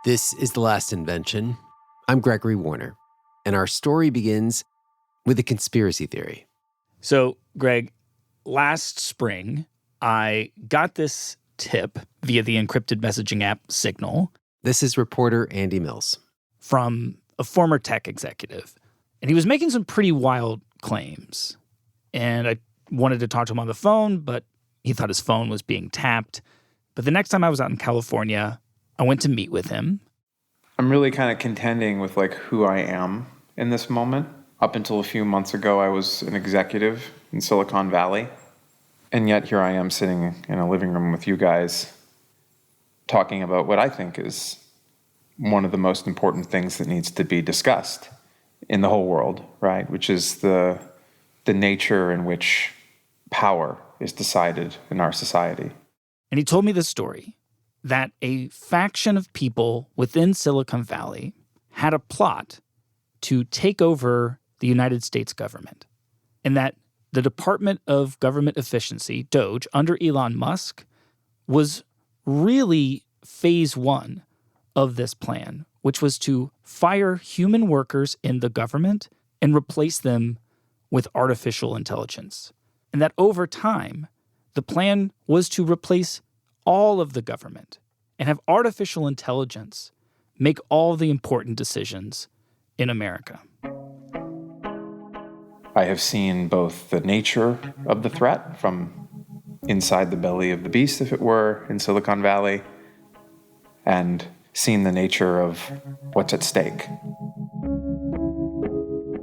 This is The Last Invention. I'm Gregory Warner, and our story begins with a conspiracy theory. So, Greg, last spring, I got this tip via the encrypted messaging app Signal. This is reporter Andy Mills. From a former tech executive. And he was making some pretty wild claims. And I wanted to talk to him on the phone, but he thought his phone was being tapped. But the next time I was out in California, I went to meet with him. I'm really kind of contending with who I am in this moment. Up until a few months ago, I was an executive in Silicon Valley. And yet here I am sitting in a living room with you guys talking about what I think is one of the most important things that needs to be discussed in the whole world, right? Which is the nature in which power is decided in our society. And he told me this story, that a faction of people within Silicon Valley had a plot to take over the United States government, and that the Department of Government Efficiency, DOGE, under Elon Musk, was really phase one of this plan, which was to fire human workers in the government and replace them with artificial intelligence. And that over time, the plan was to replace all of the government and have artificial intelligence make all the important decisions in America. I have seen both the nature of the threat from inside the belly of the beast, if it were, in Silicon Valley, and seen the nature of what's at stake.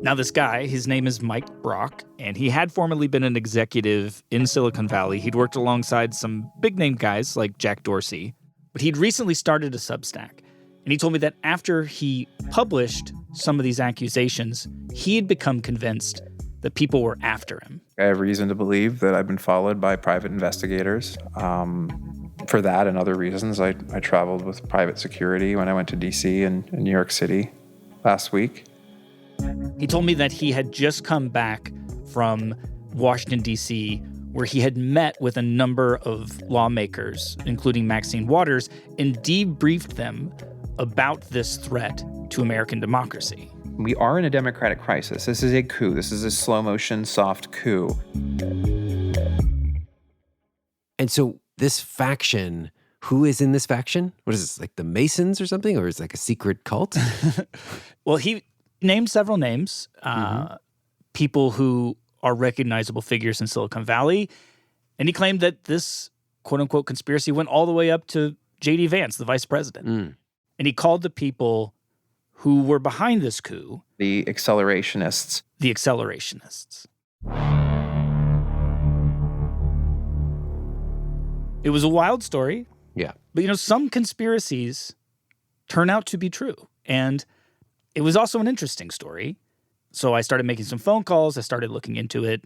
Now, this guy, his name is Mike Brock, and he had formerly been an executive in Silicon Valley. He'd worked alongside some big-name guys like Jack Dorsey, but he'd recently started a Substack. And he told me that after he published some of these accusations, he had become convinced that people were after him. I have reason to believe that I've been followed by private investigators. For that and other reasons, I traveled with private security when I went to D.C. and New York City last week. He told me that he had just come back from Washington, D.C., where he had met with a number of lawmakers, including Maxine Waters, and debriefed them about this threat to American democracy. We are in a democratic crisis. This is a coup. This is a slow-motion, soft coup. And so this faction, who is in this faction? What is this, like the Masons or something? Or is it like a secret cult? Well, he named several names, people who are recognizable figures in Silicon Valley. And he claimed that this quote-unquote conspiracy went all the way up to J.D. Vance, the vice president. And he called the people who were behind this coup the accelerationists. The accelerationists. It was a wild story. Yeah. But, some conspiracies turn out to be true. And it was also an interesting story. So I started making some phone calls. I started looking into it.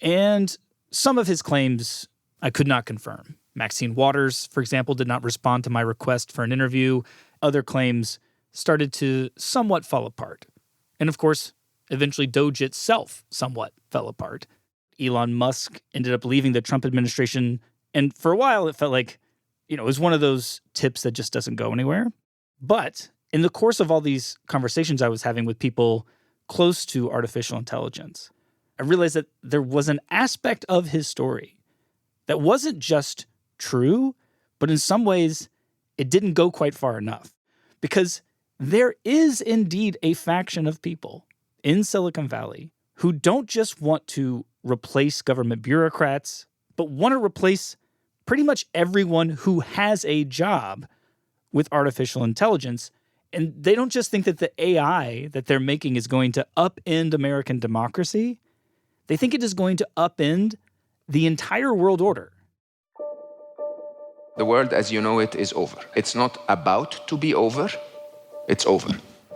And some of his claims I could not confirm. Maxine Waters, for example, did not respond to my request for an interview. Other claims started to somewhat fall apart. And of course, eventually DOGE itself somewhat fell apart. Elon Musk ended up leaving the Trump administration. And for a while, it felt like, it was one of those tips that just doesn't go anywhere. But in the course of all these conversations I was having with people close to artificial intelligence, I realized that there was an aspect of his story that wasn't just true, but in some ways, it didn't go quite far enough. Because there is indeed a faction of people in Silicon Valley who don't just want to replace government bureaucrats, but want to replace pretty much everyone who has a job with artificial intelligence. And they don't just think that the AI that they're making is going to upend American democracy. They think it is going to upend the entire world order. The world as you know it is over. It's not about to be over. It's over.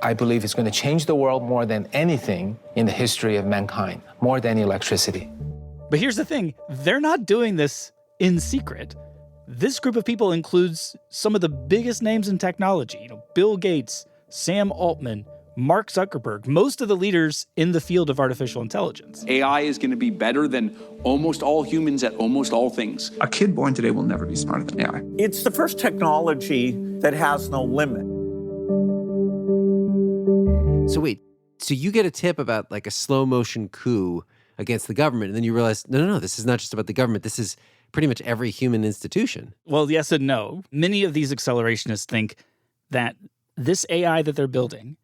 I believe it's going to change the world more than anything in the history of mankind, more than electricity. But here's the thing. They're not doing this in secret. This group of people includes some of the biggest names in technology. Bill Gates, Sam Altman, Mark Zuckerberg, most of the leaders in the field of artificial intelligence. AI is going to be better than almost all humans at almost all things. A kid born today will never be smarter than AI. It's the first technology that has no limit. So wait, so you get a tip about like a slow motion coup against the government, and then you realize, no, this is not just about the government. This is pretty much every human institution. Well, yes and no. Many of these accelerationists think that this AI that they're building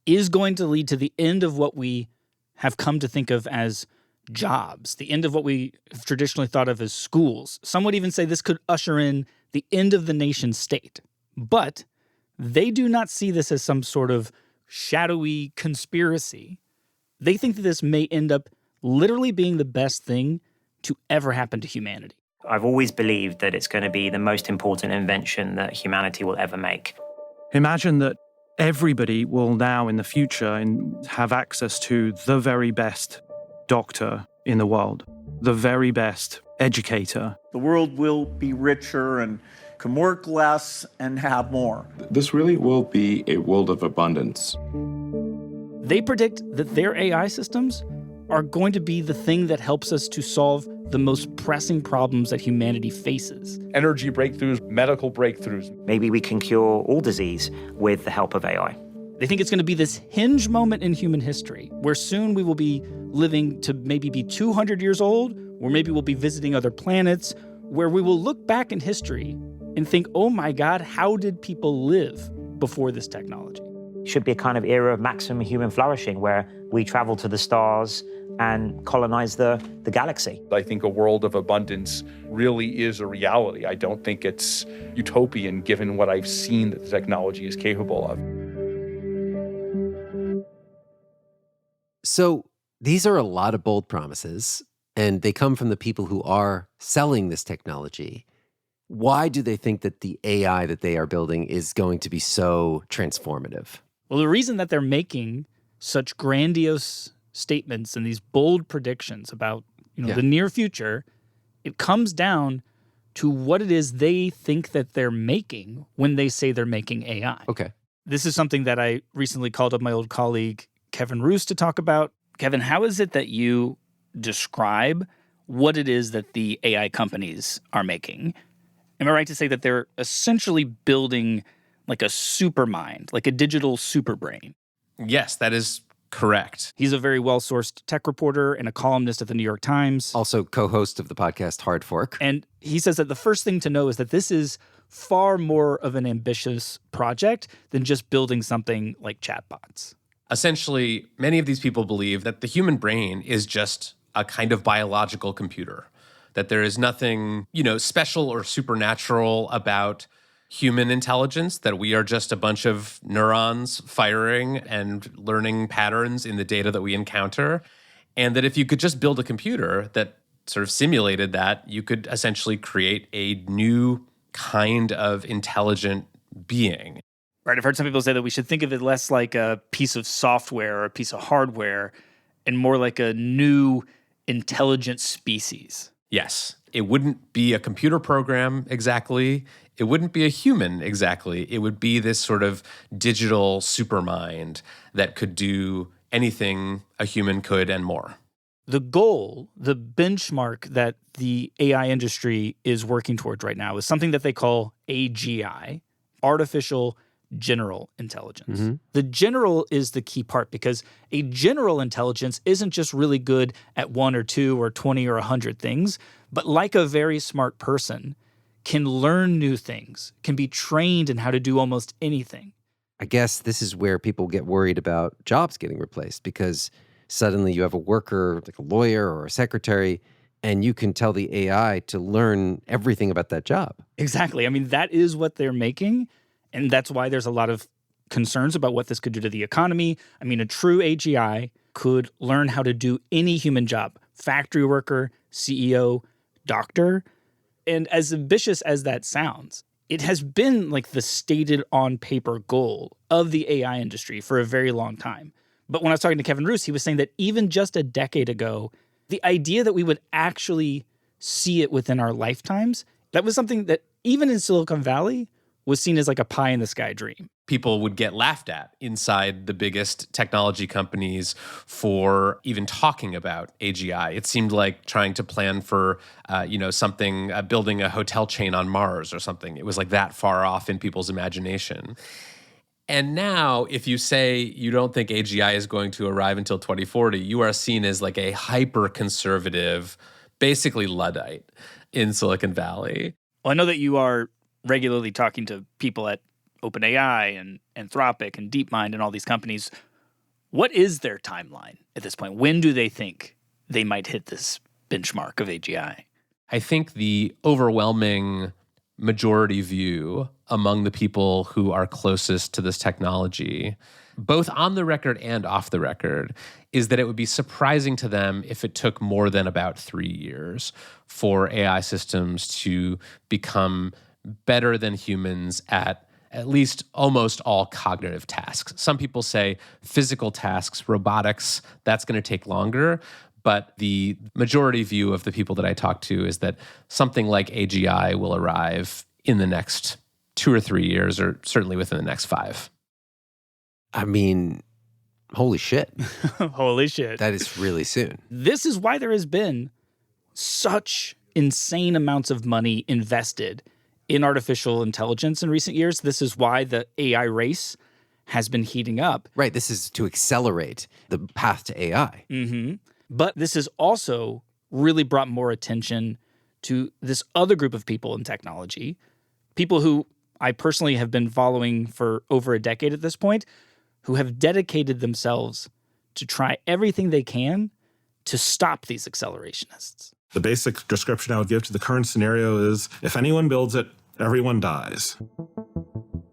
is going to lead to the end of what we have come to think of as jobs, the end of what we have traditionally thought of as schools. Some would even say this could usher in the end of the nation state. But they do not see this as some sort of shadowy conspiracy. They think that this may end up literally being the best thing to ever happen to humanity. I've always believed that it's going to be the most important invention that humanity will ever make. Imagine that everybody will now in the future have access to the very best doctor in the world, the very best educator. The world will be richer and can work less and have more. This really will be a world of abundance. They predict that their AI systems are going to be the thing that helps us to solve the most pressing problems that humanity faces. Energy breakthroughs, medical breakthroughs. Maybe we can cure all disease with the help of AI. They think it's going to be this hinge moment in human history where soon we will be living to maybe be 200 years old, or maybe we'll be visiting other planets, where we will look back in history and think, oh my God, how did people live before this technology? Should be a kind of era of maximum human flourishing where we travel to the stars and colonize the galaxy. I think a world of abundance really is a reality. I don't think it's utopian given what I've seen that the technology is capable of. So these are a lot of bold promises, and they come from the people who are selling this technology. Why do they think that the AI that they are building is going to be so transformative? Well, the reason that they're making such grandiose statements and these bold predictions about the near future, it comes down to what it is they think that they're making when they say they're making AI. Okay. This is something that I recently called up my old colleague, Kevin Roose, to talk about. Kevin, how is it that you describe what it is that the AI companies are making? Am I right to say that they're essentially building like a super mind, like a digital super brain? Yes, that is correct. He's a very well-sourced tech reporter and a columnist at the New York Times. Also co-host of the podcast Hard Fork. And he says that the first thing to know is that this is far more of an ambitious project than just building something like chatbots. Essentially, many of these people believe that the human brain is just a kind of biological computer, that there is nothing, special or supernatural about human intelligence, that we are just a bunch of neurons firing and learning patterns in the data that we encounter, and that if you could just build a computer that sort of simulated that, you could essentially create a new kind of intelligent being. Right, I've heard some people say that we should think of it less like a piece of software or a piece of hardware and more like a new intelligent species. Yes. It wouldn't be a computer program exactly. It wouldn't be a human exactly. It would be this sort of digital supermind that could do anything a human could and more. The goal, the benchmark that the AI industry is working towards right now is something that they call AGI, artificial general intelligence. Mm-hmm. The general is the key part because a general intelligence isn't just really good at 1 or 2 or 20 or 100 things, but like a very smart person, can learn new things, can be trained in how to do almost anything. I guess this is where people get worried about jobs getting replaced because suddenly you have a worker, like a lawyer or a secretary, and you can tell the AI to learn everything about that job. Exactly. I mean, that is what they're making. And that's why there's a lot of concerns about what this could do to the economy. I mean, a true AGI could learn how to do any human job, factory worker, CEO, doctor. And as ambitious as that sounds, it has been like the stated on paper goal of the AI industry for a very long time. But when I was talking to Kevin Roose, he was saying that even just a decade ago, the idea that we would actually see it within our lifetimes, that was something that even in Silicon Valley was seen as like a pie in the sky dream. People would get laughed at inside the biggest technology companies for even talking about AGI. It seemed like trying to plan for, something, building a hotel chain on Mars or something. It was like that far off in people's imagination. And now, if you say you don't think AGI is going to arrive until 2040, you are seen as like a hyper-conservative, basically Luddite in Silicon Valley. Well, I know that you are regularly talking to people at OpenAI and Anthropic and DeepMind and all these companies. What is their timeline at this point? When do they think they might hit this benchmark of AGI? I think the overwhelming majority view among the people who are closest to this technology, both on the record and off the record, is that it would be surprising to them if it took more than about 3 years for AI systems to become better than humans at least almost all cognitive tasks. Some people say physical tasks, robotics, that's going to take longer. But the majority view of the people that I talk to is that something like AGI will arrive in the next 2 or 3 years, or certainly within the next 5. I mean, holy shit. Holy shit. That is really soon. This is why there has been such insane amounts of money invested in artificial intelligence in recent years. This is why the AI race has been heating up. Right. This is to accelerate the path to AI. Mm-hmm. But this has also really brought more attention to this other group of people in technology, people who I personally have been following for over a decade at this point, who have dedicated themselves to try everything they can to stop these accelerationists. The basic description I would give to the current scenario is, if anyone builds it, everyone dies.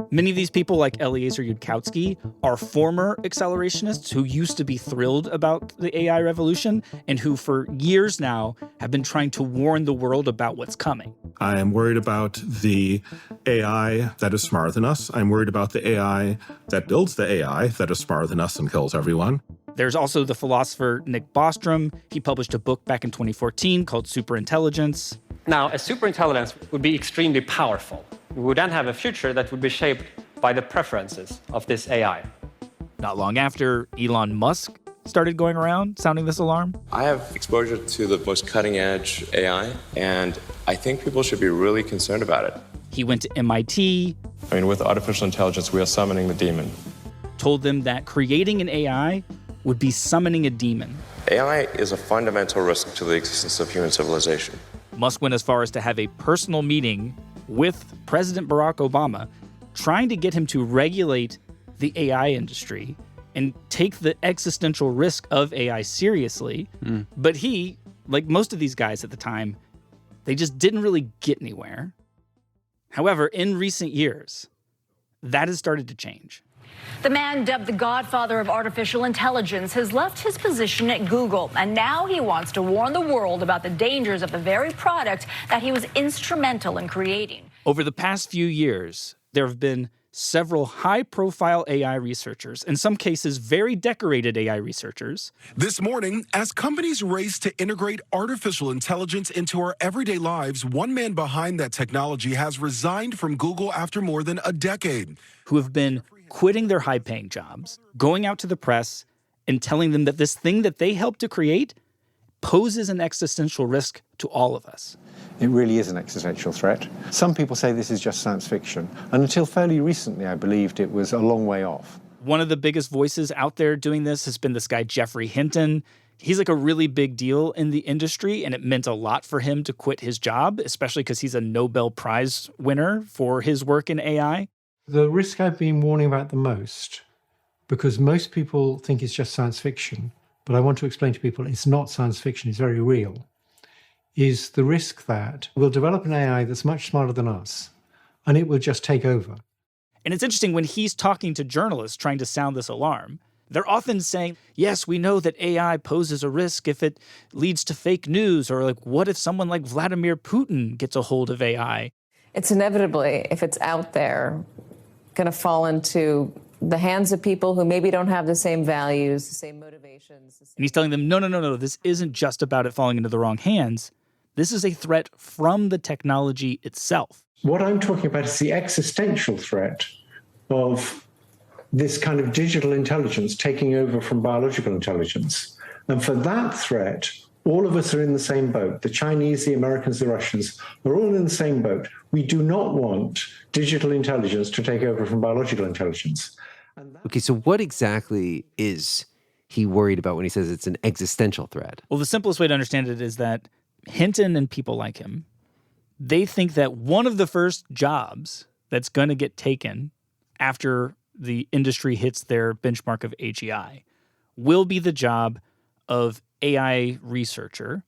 Many of these people, like Eliezer Yudkowsky, are former accelerationists who used to be thrilled about the AI revolution and who for years now have been trying to warn the world about what's coming. I am worried about the AI that is smarter than us. I'm worried about the AI that builds the AI that is smarter than us and kills everyone. There's also the philosopher Nick Bostrom. He published a book back in 2014 called Superintelligence. Now, a superintelligence would be extremely powerful. We would then have a future that would be shaped by the preferences of this AI. Not long after, Elon Musk started going around sounding this alarm. I have exposure to the most cutting-edge AI, and I think people should be really concerned about it. He went to MIT. I mean, with artificial intelligence, we are summoning the demon. Told them that creating an AI would be summoning a demon. AI is a fundamental risk to the existence of human civilization. Musk went as far as to have a personal meeting with President Barack Obama, trying to get him to regulate the AI industry and take the existential risk of AI seriously. But he, like most of these guys at the time, they just didn't really get anywhere. However, in recent years, that has started to change. The man dubbed the godfather of artificial intelligence has left his position at Google, and now he wants to warn the world about the dangers of the very product that he was instrumental in creating. Over the past few years, there have been several high-profile AI researchers, in some cases very decorated AI researchers. This morning, as companies race to integrate artificial intelligence into our everyday lives, one man behind that technology has resigned from Google after more than a decade. Who have been quitting their high-paying jobs, going out to the press, and telling them that this thing that they helped to create poses an existential risk to all of us. It really is an existential threat. Some people say this is just science fiction, and until fairly recently, I believed it was a long way off. One of the biggest voices out there doing this has been this guy, Geoffrey Hinton. He's like a really big deal in the industry, and it meant a lot for him to quit his job, especially because he's a Nobel Prize winner for his work in AI. The risk I've been warning about the most, because most people think it's just science fiction, but I want to explain to people it's not science fiction, it's very real, is the risk that we'll develop an AI that's much smarter than us, and it will just take over. And it's interesting when he's talking to journalists trying to sound this alarm, they're often saying, yes, we know that AI poses a risk if it leads to fake news, or like, what if someone like Vladimir Putin gets a hold of AI? It's inevitably, if it's out there, going to fall into the hands of people who maybe don't have the same values, the same motivations. And he's telling them, no, this isn't just about it falling into the wrong hands. This is a threat from the technology itself. What I'm talking about is the existential threat of this kind of digital intelligence taking over from biological intelligence. And for that threat, All of us are in the same boat. The Chinese, the Americans, the Russians are all in the same boat. We do not want digital intelligence to take over from biological intelligence. Okay, so what exactly is he worried about when he says it's an existential threat? Well, the simplest way to understand it is that Hinton and people like him, they think that one of the first jobs that's going to get taken after the industry hits their benchmark of AGI will be the job of AI researcher.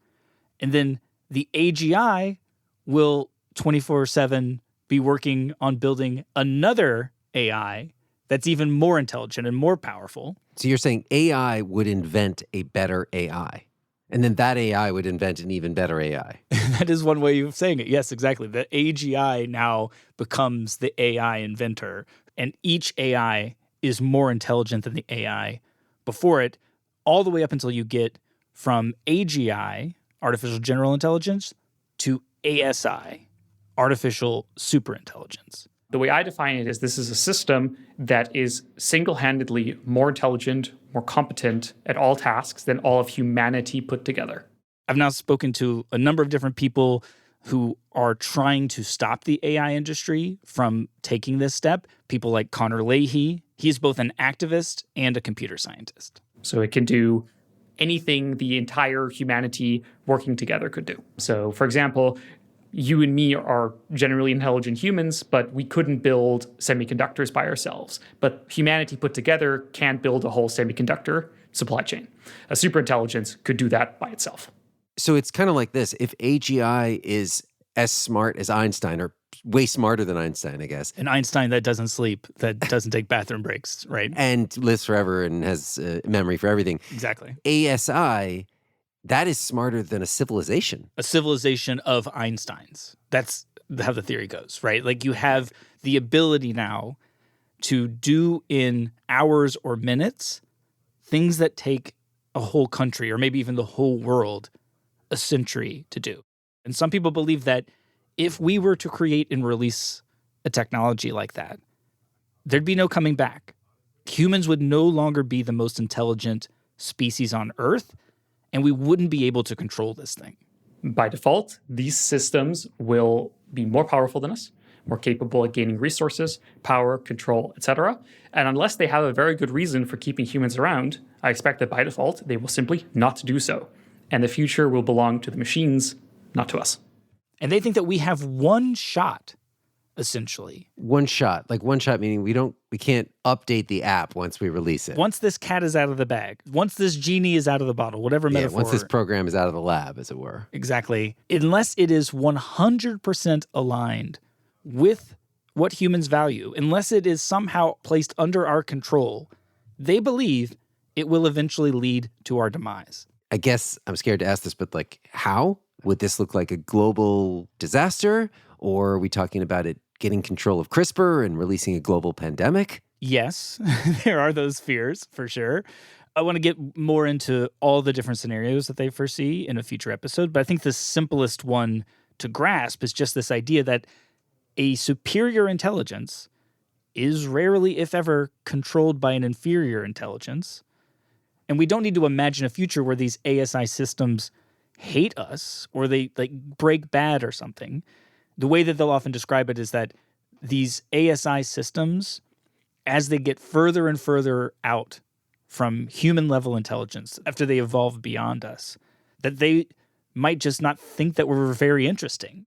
And then the AGI will 24/7 be working on building another AI that's even more intelligent and more powerful. So you're saying AI would invent a better AI, and then that AI would invent an even better AI. That is one way of saying it. Yes, exactly. The AGI now becomes the AI inventor, and each AI is more intelligent than the AI before it, all the way up until you get from AGI, artificial general intelligence, to ASI, artificial superintelligence. The way I define it is this is a system that is single-handedly more intelligent, more competent at all tasks than all of humanity put together. I've now spoken to a number of different people who are trying to stop the AI industry from taking this step. People like Connor Leahy. He's both an activist and a computer scientist. So it can do anything the entire humanity working together could do. So, for example, you and me are generally intelligent humans, but we couldn't build semiconductors by ourselves. But humanity put together can't build a whole semiconductor supply chain. A superintelligence could do that by itself. So it's kind of like this. If AGI is as smart as Einstein, or way smarter than Einstein, I guess. An Einstein that doesn't sleep, that doesn't take bathroom breaks, right? And lives forever and has memory for everything. Exactly. ASI, that is smarter than a civilization. A civilization of Einsteins. That's how the theory goes, right? Like you have the ability now to do in hours or minutes things that take a whole country or maybe even the whole world a century to do. And some people believe that if we were to create and release a technology like that, there'd be no coming back. Humans would no longer be the most intelligent species on Earth, and we wouldn't be able to control this thing. By default, these systems will be more powerful than us, more capable at gaining resources, power, control, etc. And unless they have a very good reason for keeping humans around, I expect that by default, they will simply not do so. And the future will belong to the machines, not to us. And they think that we have one shot, essentially. One shot. Like one shot meaning we can't update the app once we release it. Once this cat is out of the bag, once this genie is out of the bottle, whatever metaphor. Once this program is out of the lab, as it were. Exactly. Unless it is 100% aligned with what humans value, unless it is somehow placed under our control, they believe it will eventually lead to our demise. I guess I'm scared to ask this, but like how? Would this look like a global disaster? Or are we talking about it getting control of CRISPR and releasing a global pandemic? Yes, there are those fears for sure. I want to get more into all the different scenarios that they foresee in a future episode, but I think the simplest one to grasp is just this idea that a superior intelligence is rarely, if ever, controlled by an inferior intelligence. And we don't need to imagine a future where these ASI systems hate us or they like break bad or something. The way that they'll often describe it is that these ASI systems, as they get further and further out from human level intelligence, after they evolve beyond us, that they might just not think that we're very interesting.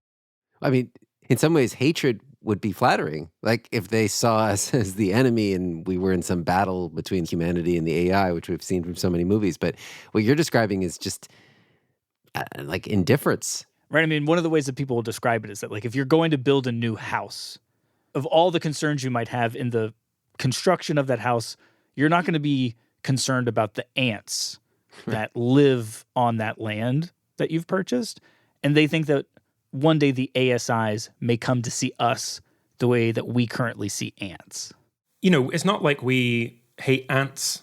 I mean, in some ways, hatred would be flattering. Like if they saw us as the enemy and we were in some battle between humanity and the AI, which we've seen from so many movies. But what you're describing is just like indifference. Right. I mean, one of the ways that people will describe it is that like if you're going to build a new house, of all the concerns you might have in the construction of that house, you're not going to be concerned about the ants that live on that land that you've purchased. And they think that one day the ASIs may come to see us the way that we currently see ants. You know, it's not like we hate ants.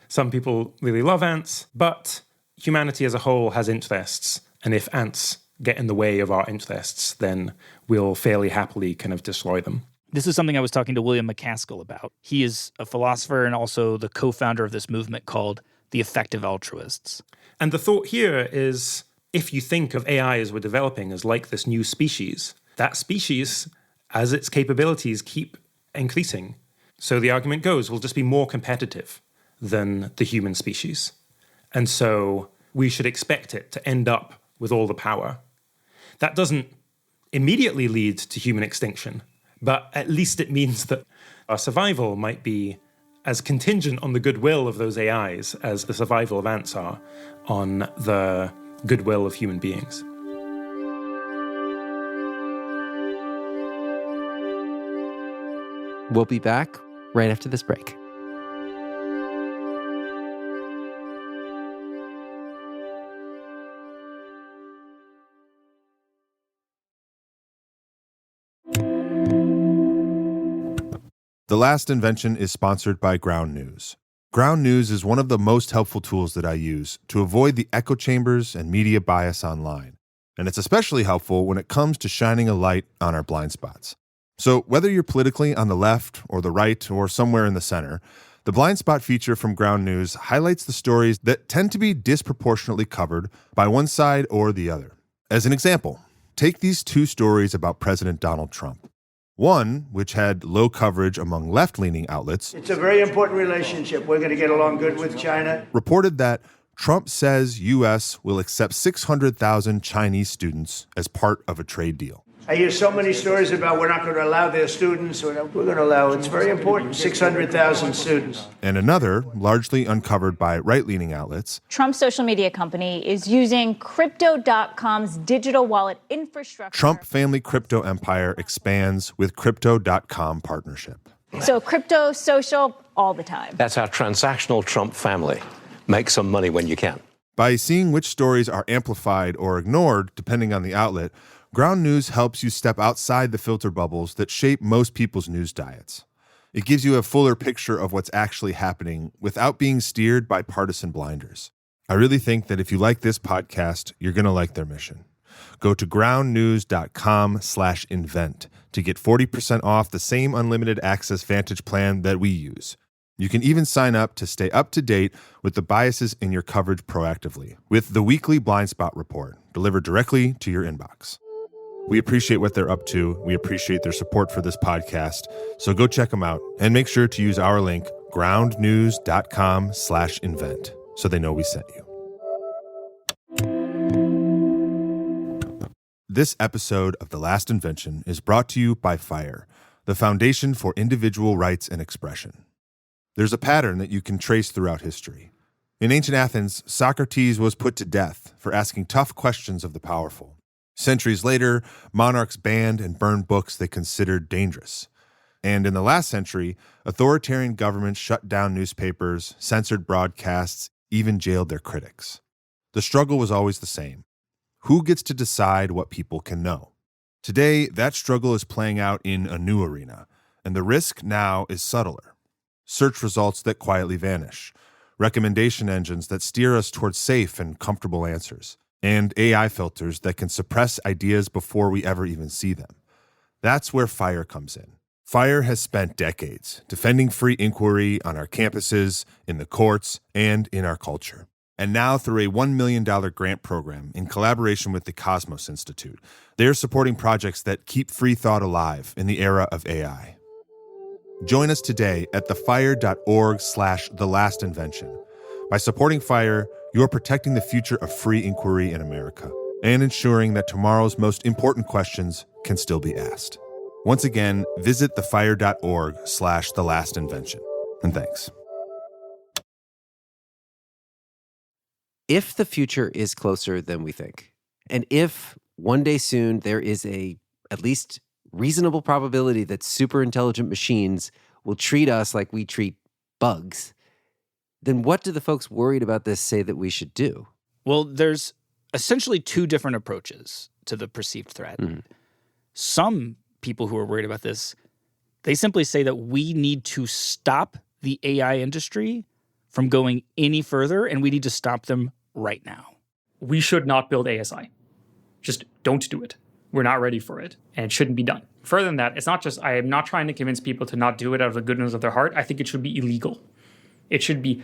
Some people really love ants, but humanity as a whole has interests. And if ants get in the way of our interests, then we'll fairly happily kind of destroy them. This is something I was talking to William MacAskill about. He is a philosopher and also the co-founder of this movement called the effective altruists. And the thought here is, if you think of AI as we're developing as like this new species, that species, as its capabilities keep increasing, so the argument goes, will just be more competitive than the human species. And so we should expect it to end up with all the power. That doesn't immediately lead to human extinction, but at least it means that our survival might be as contingent on the goodwill of those AIs as the survival of ants are on the goodwill of human beings. We'll be back right after this break. The Last Invention is sponsored by Ground News. Ground News is one of the most helpful tools that I use to avoid the echo chambers and media bias online. And it's especially helpful when it comes to shining a light on our blind spots. So whether you're politically on the left or the right or somewhere in the center, the blind spot feature from Ground News highlights the stories that tend to be disproportionately covered by one side or the other. As an example, take these two stories about President Donald Trump. One, which had low coverage among left-leaning outlets, it's a very important relationship. We're going to get along good with China. Reported that Trump says U.S. will accept 600,000 Chinese students as part of a trade deal. I hear so many stories about we're not going to allow their students. We're going to allow, it's very important, 600,000 students. And another, largely uncovered by right-leaning outlets, Trump's social media company is using Crypto.com's digital wallet infrastructure. Trump family crypto empire expands with Crypto.com partnership. So crypto, social, all the time. That's our transactional Trump family. Make some money when you can. By seeing which stories are amplified or ignored, depending on the outlet, Ground News helps you step outside the filter bubbles that shape most people's news diets. It gives you a fuller picture of what's actually happening without being steered by partisan blinders. I really think that if you like this podcast, you're going to like their mission. Go to groundnews.com/invent to get 40% off the same unlimited access Vantage plan that we use. You can even sign up to stay up to date with the biases in your coverage proactively with the weekly Blind Spot Report delivered directly to your inbox. We appreciate what they're up to. We appreciate their support for this podcast. So go check them out and make sure to use our link, groundnews.com/invent, so they know we sent you. This episode of The Last Invention is brought to you by FIRE, the Foundation for Individual Rights and Expression. There's a pattern that you can trace throughout history. In ancient Athens, Socrates was put to death for asking tough questions of the powerful. Centuries later, monarchs banned and burned books they considered dangerous. And in the last century, authoritarian governments shut down newspapers, censored broadcasts, even jailed their critics. The struggle was always the same. Who gets to decide what people can know? Today, that struggle is playing out in a new arena, and the risk now is subtler. Search results that quietly vanish, recommendation engines that steer us towards safe and comfortable answers, and AI filters that can suppress ideas before we ever even see them. That's where FIRE comes in. FIRE has spent decades defending free inquiry on our campuses, in the courts, and in our culture. And now, through a $1 million grant program in collaboration with the Cosmos Institute, they're supporting projects that keep free thought alive in the era of AI. Join us today at thefire.org/thelastinvention. By supporting FIRE, you're protecting the future of free inquiry in America and ensuring that tomorrow's most important questions can still be asked. Once again, visit thefire.org/thelastinvention. And thanks. If the future is closer than we think, and if one day soon there is a at least reasonable super intelligent machines will treat us like we treat bugs, then what do the folks worried about this say that we should do? Well, there's essentially two different approaches to the perceived threat. Mm-hmm. Some people who are worried about this, they simply say that we need to stop the AI industry from going any further, and we need to stop them right now. We should not build ASI. Just don't do it. We're not ready for it, and it shouldn't be done. Further than that, it's not just, I am not trying to convince people to not do it out of the goodness of their heart. I think it should be illegal. It should be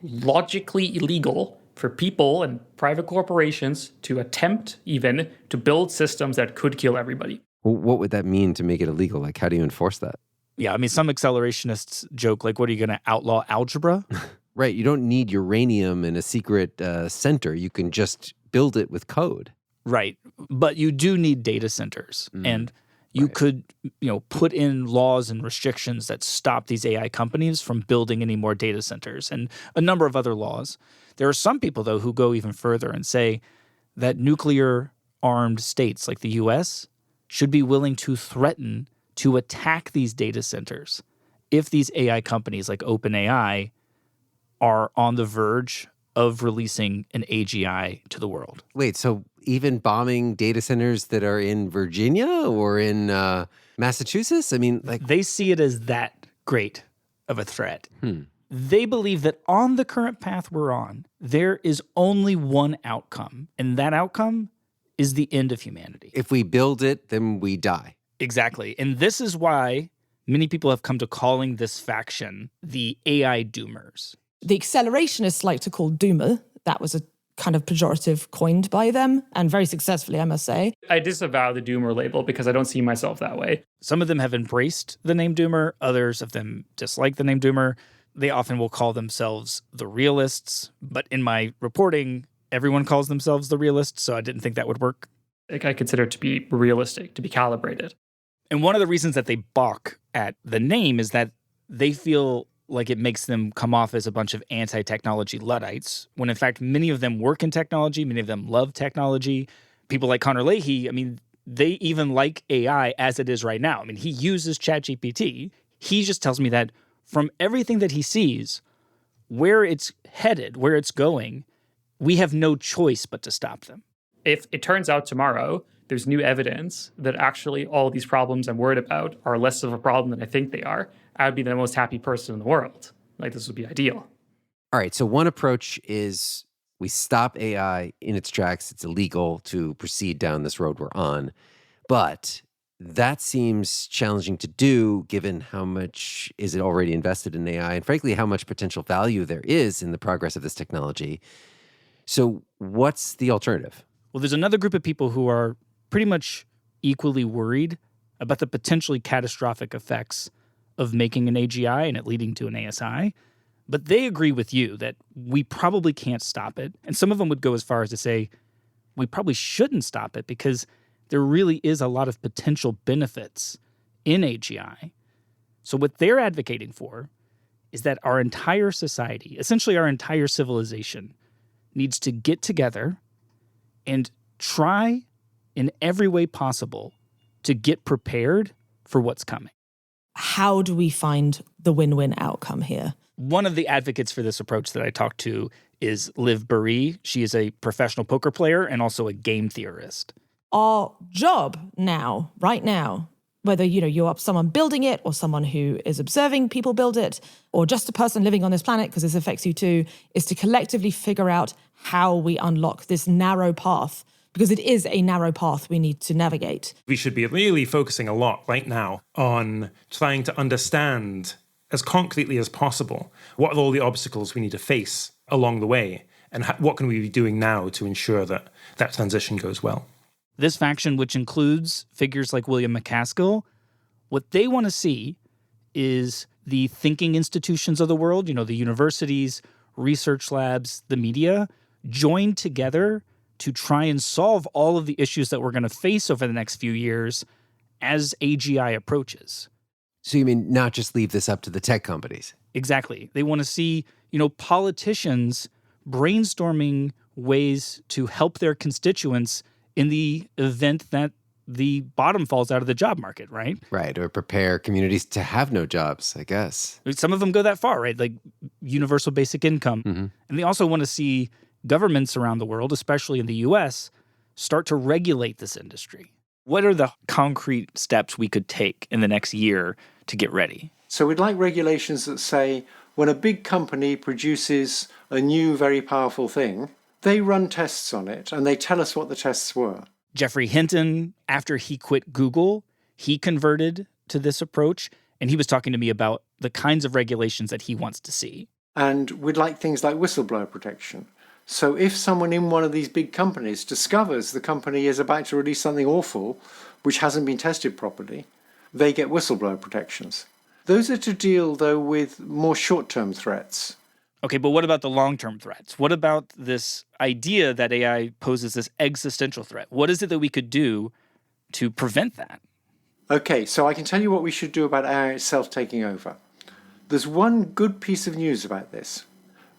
logically illegal for people and private corporations to attempt even to build systems that could kill everybody. Well, what would that mean to make it illegal? Like, how do you enforce that? Yeah, I mean, some accelerationists joke, like, what are you going to outlaw algebra? Right. You don't need uranium in a secret center. You can just build it with code. Right. But you do need data centers. And you could, put in laws and restrictions that stop these AI companies from building any more data centers and a number of other laws. There are some people, though, who go even further and say that nuclear-armed states like the U.S. should be willing to threaten to attack these data centers if these AI companies like OpenAI are on the verge of releasing an AGI to the world. Wait, so even bombing data centers that are in Virginia or in Massachusetts? I mean, like, they see it as that great of a threat. They believe that on the current path we're on, there is only one outcome, and that outcome is the end of humanity. If we build it, then we die. Exactly. And this is why many people have come to calling this faction the AI doomers. The accelerationists like to call doomer. That was a kind of pejorative coined by them, and very successfully, I must say. I disavow the doomer label because I don't see myself that way. Some of them have embraced the name doomer. Others of them dislike the name doomer. They often will call themselves the realists. But in my reporting, everyone calls themselves the realists, so I didn't think that would work. I consider it to be realistic, to be calibrated. And one of the reasons that they balk at the name is that they feel like it makes them come off as a bunch of anti-technology Luddites, when in fact many of them work in technology, many of them love technology. People like Connor Leahy, I mean, they even like AI as it is right now. I mean, he uses ChatGPT. He just tells me that from everything that he sees, where it's headed, where it's going, we have no choice but to stop them. If it turns out tomorrow there's new evidence that actually all these problems I'm worried about are less of a problem than I think they are, I would be the most happy person in the world. Like, this would be ideal. All right, so one approach is we stop AI in its tracks. It's illegal to proceed down this road we're on. But that seems challenging to do given how much is it already invested in AI and frankly how much potential value there is in the progress of this technology. So what's the alternative? Well, there's another group of people who are pretty much equally worried about the potentially catastrophic effects of making an AGI and it leading to an ASI. But they agree with you that we probably can't stop it. And some of them would go as far as to say, we probably shouldn't stop it because there really is a lot of potential benefits in AGI. So what they're advocating for is that our entire society, essentially our entire civilization, needs to get together and try in every way possible to get prepared for what's coming. How do we find the win-win outcome here? One of the advocates for this approach that I talked to is Liv Boeree. She is a professional poker player and also a game theorist. Our job now, right now, whether you're someone building it or someone who is observing people build it or just a person living on this planet, because this affects you too, is to collectively figure out how we unlock this narrow path, because it is a narrow path we need to navigate. We should be really focusing a lot right now on trying to understand as concretely as possible what are all the obstacles we need to face along the way and what can we be doing now to ensure that that transition goes well. This faction, which includes figures like William MacAskill, what they want to see is the thinking institutions of the world, the universities, research labs, the media, joined together to try and solve all of the issues that we're going to face over the next few years as AGI approaches. So you mean not just leave this up to the tech companies? Exactly. They want to see, politicians brainstorming ways to help their constituents in the event that the bottom falls out of the job market, right? Right, or prepare communities to have no jobs, I guess. Some of them go that far, right? Like universal basic income. Mm-hmm. And they also want to see governments around the world, especially in the US, start to regulate this industry. What are the concrete steps we could take in the next year to get ready? So we'd like regulations that say when a big company produces a new, very powerful thing, they run tests on it and they tell us what the tests were. Geoffrey Hinton, after he quit Google, he converted to this approach, and he was talking to me about the kinds of regulations that he wants to see. And we'd like things like whistleblower protection. So if someone in one of these big companies discovers the company is about to release something awful, which hasn't been tested properly, they get whistleblower protections. Those are to deal, though, with more short-term threats. Okay, but what about the long-term threats? What about this idea that AI poses this existential threat? What is it that we could do to prevent that? Okay, so I can tell you what we should do about AI itself taking over. There's one good piece of news about this,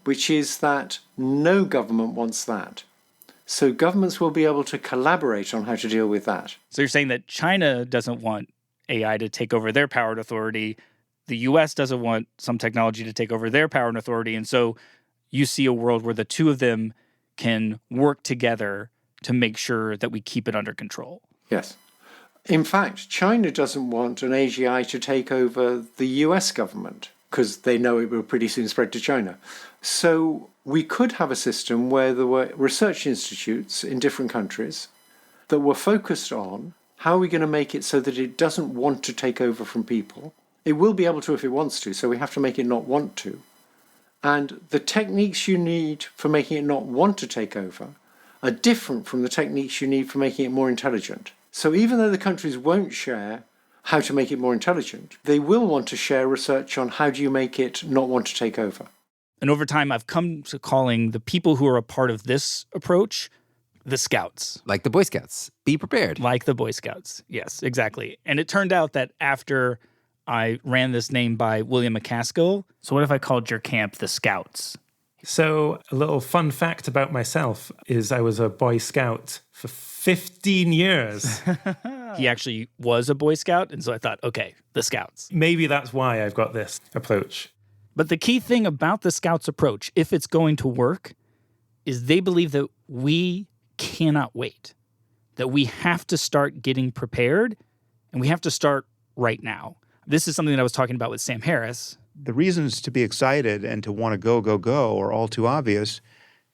which is that no government wants that. So governments will be able to collaborate on how to deal with that. So you're saying that China doesn't want AI to take over their power and authority. The US doesn't want some technology to take over their power and authority. And so you see a world where the two of them can work together to make sure that we keep it under control. Yes. In fact, China doesn't want an AGI to take over the US government because they know it will pretty soon spread to China. So we could have a system where there were research institutes in different countries that were focused on how are we going to make it so that it doesn't want to take over from people. It will be able to if it wants to, so we have to make it not want to. And the techniques you need for making it not want to take over are different from the techniques you need for making it more intelligent. So even though the countries won't share how to make it more intelligent, they will want to share research on how do you make it not want to take over. And over time, I've come to calling the people who are a part of this approach the Scouts. Like the Boy Scouts. Be prepared. Like the Boy Scouts. Yes, exactly. And it turned out that after I ran this name by William MacAskill, so what if I called your camp the Scouts? So a little fun fact about myself is I was a Boy Scout for 15 years. He actually was a Boy Scout, and so I thought, okay, the Scouts. Maybe that's why I've got this approach. But the key thing about the Scouts approach, if it's going to work, is they believe that we cannot wait, that we have to start getting prepared, and we have to start right now. This is something that I was talking about with Sam Harris. The reasons to be excited and to want to go are all too obvious,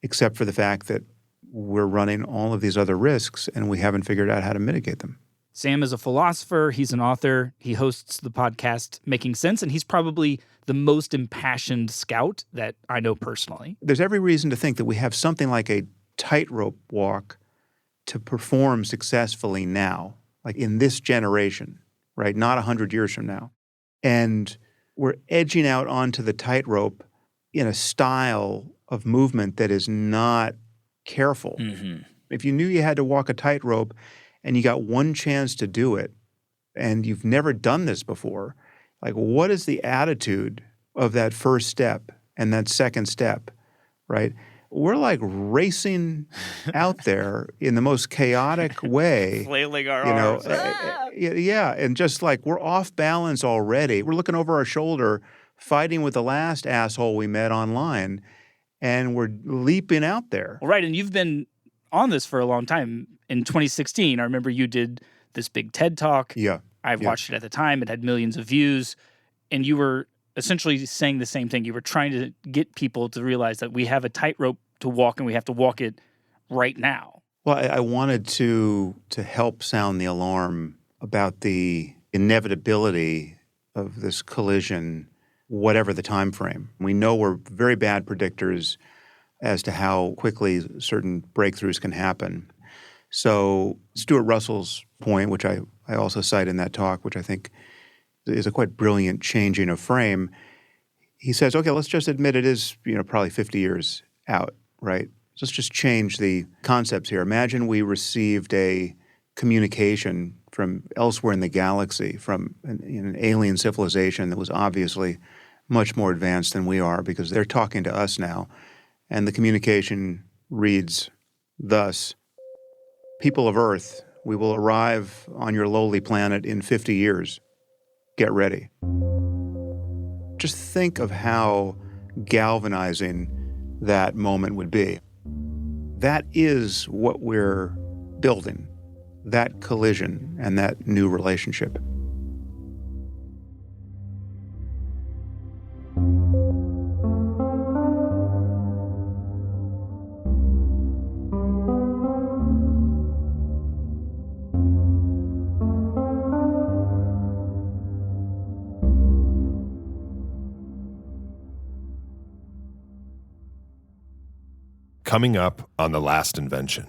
except for the fact that we're running all of these other risks and we haven't figured out how to mitigate them. Sam is a philosopher. He's an author. He hosts the podcast Making Sense, and he's probably the most impassioned scout that I know personally. There's every reason to think that we have something like a tightrope walk to perform successfully now, like in this generation, right? Not 100 years from now. And we're edging out onto the tightrope in a style of movement that is not careful. Mm-hmm. If you knew you had to walk a tightrope and you got one chance to do it and you've never done this before, like what is the attitude of that first step and that second step, right? We're like racing out there in the most chaotic way. Flailing our arms. Yeah, and just like we're off balance already. We're looking over our shoulder, fighting with the last asshole we met online, and we're leaping out there. Right, and you've been on this for a long time. In 2016, I remember you did this big TED Talk. Yeah. I've watched it at the time. It had millions of views. And you were essentially saying the same thing. You were trying to get people to realize that we have a tightrope to walk and we have to walk it right now. Well, I wanted to help sound the alarm about the inevitability of this collision, whatever the time frame. We know we're very bad predictors as to how quickly certain breakthroughs can happen. So Stuart Russell's point, which I also cite in that talk, which I think is a quite brilliant changing of frame, he says, okay, let's just admit it is, probably 50 years out, right? Let's just change the concepts here. Imagine we received a communication from elsewhere in the galaxy, from an alien civilization that was obviously much more advanced than we are because they're talking to us now. And the communication reads thus: people of Earth, we will arrive on your lowly planet in 50 years. Get ready. Just think of how galvanizing that moment would be. That is what we're building, that collision and that new relationship. coming up on The Last Invention.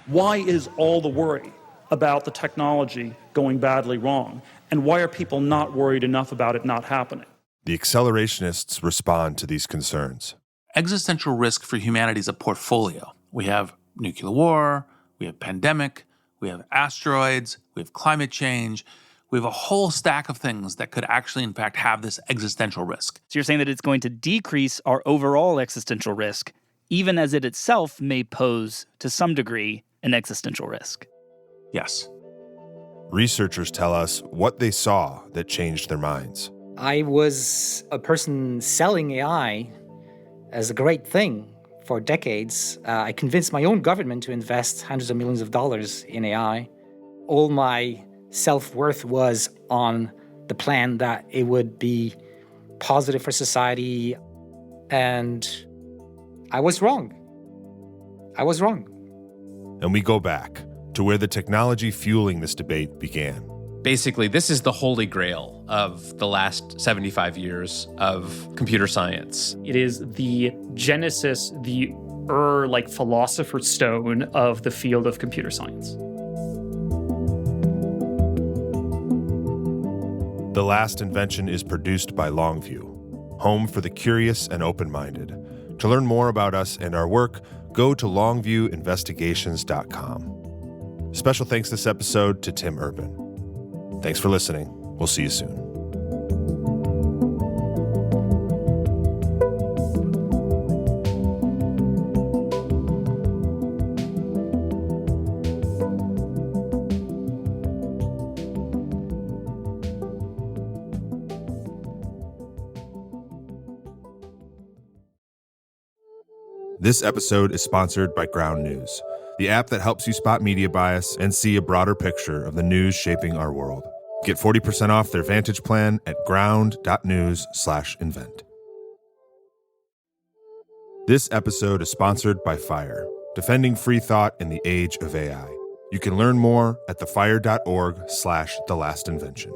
Why is all the worry about the technology going badly wrong? And why are people not worried enough about it not happening? The accelerationists respond to these concerns. Existential risk for humanity is a portfolio. We have nuclear war, we have pandemic, we have asteroids, we have climate change. We have a whole stack of things that could actually, in fact, have this existential risk. So you're saying that it's going to decrease our overall existential risk, even as it itself may pose, to some degree, an existential risk. Yes. Researchers tell us what they saw that changed their minds. I was a person selling AI as a great thing for decades. I convinced my own government to invest hundreds of millions of dollars in AI. All my self-worth was on the plan that it would be positive for society, and I was wrong. I was wrong. And we go back to where the technology fueling this debate began. Basically, this is the holy grail of the last 75 years of computer science. It is the genesis, the philosopher's stone of the field of computer science. The Last Invention is produced by Longview, home for the curious and open-minded. To learn more about us and our work, go to longviewinvestigations.com. Special thanks this episode to Tim Urban. Thanks for listening. We'll see you soon. This episode is sponsored by Ground News, the app that helps you spot media bias and see a broader picture of the news shaping our world. Get 40% off their Vantage plan at ground.news/invent. This episode is sponsored by Fire, defending free thought in the age of AI. You can learn more at thefire.org/thelastinvention.